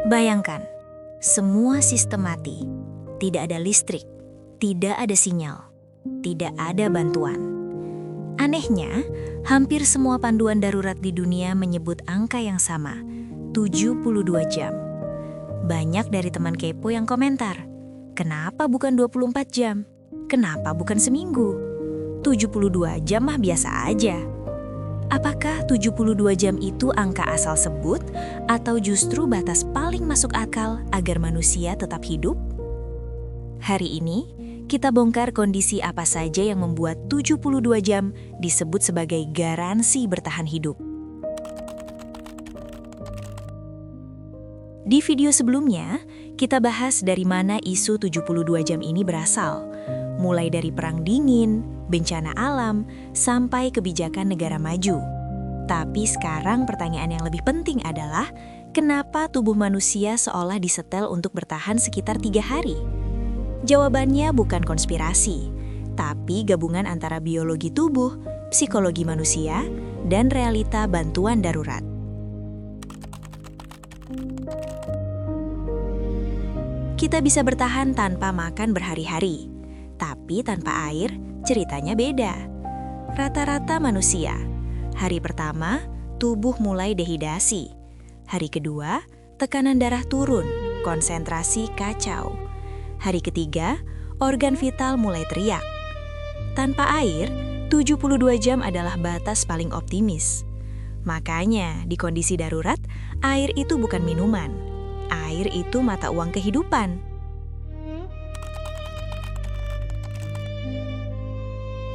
Bayangkan, semua sistem mati. Tidak ada listrik, tidak ada sinyal, tidak ada bantuan. Anehnya, hampir semua panduan darurat di dunia menyebut angka yang sama, 72 jam. Banyak dari teman kepo yang komentar, kenapa bukan 24 jam? Kenapa bukan seminggu? 72 jam mah biasa aja. Apakah 72 jam itu angka asal sebut atau justru batas paling masuk akal agar manusia tetap hidup? Hari ini, kita bongkar kondisi apa saja yang membuat 72 jam disebut sebagai garansi bertahan hidup. Di video sebelumnya, kita bahas dari mana isu 72 jam ini berasal. Mulai dari perang dingin, bencana alam, sampai kebijakan negara maju. Tapi sekarang pertanyaan yang lebih penting adalah, kenapa tubuh manusia seolah disetel untuk bertahan sekitar 3 hari? Jawabannya bukan konspirasi, tapi gabungan antara biologi tubuh, psikologi manusia, dan realita bantuan darurat. Kita bisa bertahan tanpa makan berhari-hari, tapi tanpa air, ceritanya beda. Rata-rata manusia, hari pertama, tubuh mulai dehidrasi. Hari kedua, tekanan darah turun, konsentrasi kacau. Hari ketiga, organ vital mulai teriak. Tanpa air, 72 jam adalah batas paling optimis. Makanya, di kondisi darurat, air itu bukan minuman. Air itu mata uang kehidupan.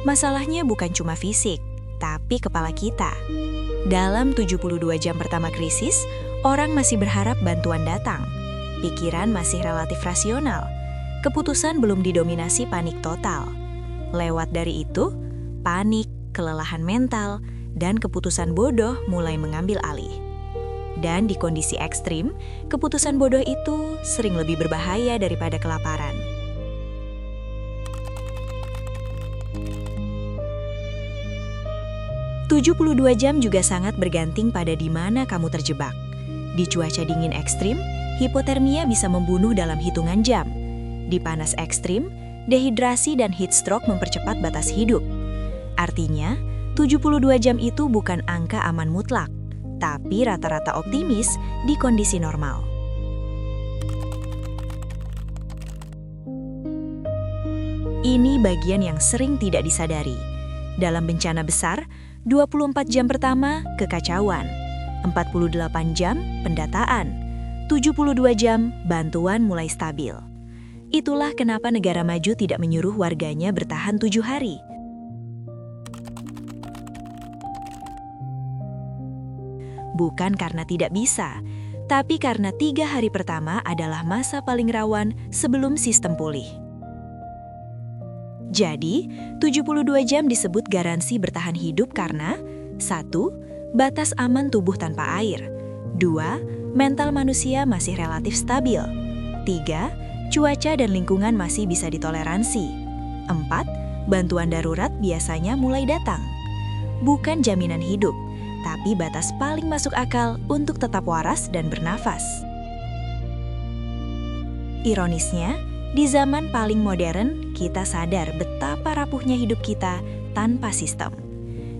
Masalahnya bukan cuma fisik, tapi kepala kita. Dalam 72 jam pertama krisis, orang masih berharap bantuan datang. Pikiran masih relatif rasional. Keputusan belum didominasi panik total. Lewat dari itu, panik, kelelahan mental, dan keputusan bodoh mulai mengambil alih. Dan di kondisi ekstrim, keputusan bodoh itu sering lebih berbahaya daripada kelaparan. "72 jam juga sangat bergantung pada di mana kamu terjebak. Di cuaca dingin ekstrim, hipotermia bisa membunuh dalam hitungan jam. Di panas ekstrim, dehidrasi dan heat stroke mempercepat batas hidup. Artinya, 72 jam itu bukan angka aman mutlak, tapi rata-rata optimis di kondisi normal. Ini bagian yang sering tidak disadari. Dalam bencana besar, 24 jam pertama kekacauan, 48 jam pendataan, 72 jam bantuan mulai stabil. Itulah kenapa negara maju tidak menyuruh warganya bertahan 7 hari. Bukan karena tidak bisa, tapi karena 3 hari pertama adalah masa paling rawan sebelum sistem pulih. Jadi, 72 jam disebut garansi bertahan hidup karena 1. Batas aman tubuh tanpa air. 2. Mental manusia masih relatif stabil. 3. Cuaca dan lingkungan masih bisa ditoleransi. 4. Bantuan darurat biasanya mulai datang. Bukan jaminan hidup, tapi batas paling masuk akal untuk tetap waras dan bernafas. Ironisnya, di zaman paling modern, kita sadar betapa rapuhnya hidup kita tanpa sistem.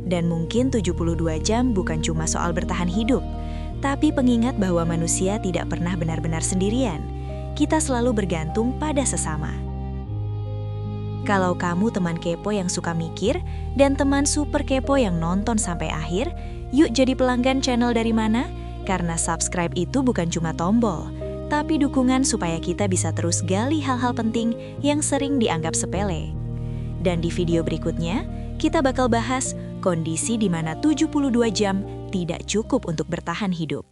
Dan mungkin 72 jam bukan cuma soal bertahan hidup, tapi pengingat bahwa manusia tidak pernah benar-benar sendirian. Kita selalu bergantung pada sesama. Kalau kamu teman kepo yang suka mikir, dan teman super kepo yang nonton sampai akhir, yuk jadi pelanggan channel Dari Mana? Karena subscribe itu bukan cuma tombol, tapi dukungan supaya kita bisa terus gali hal-hal penting yang sering dianggap sepele. Dan di video berikutnya, kita bakal bahas kondisi di mana 72 jam tidak cukup untuk bertahan hidup.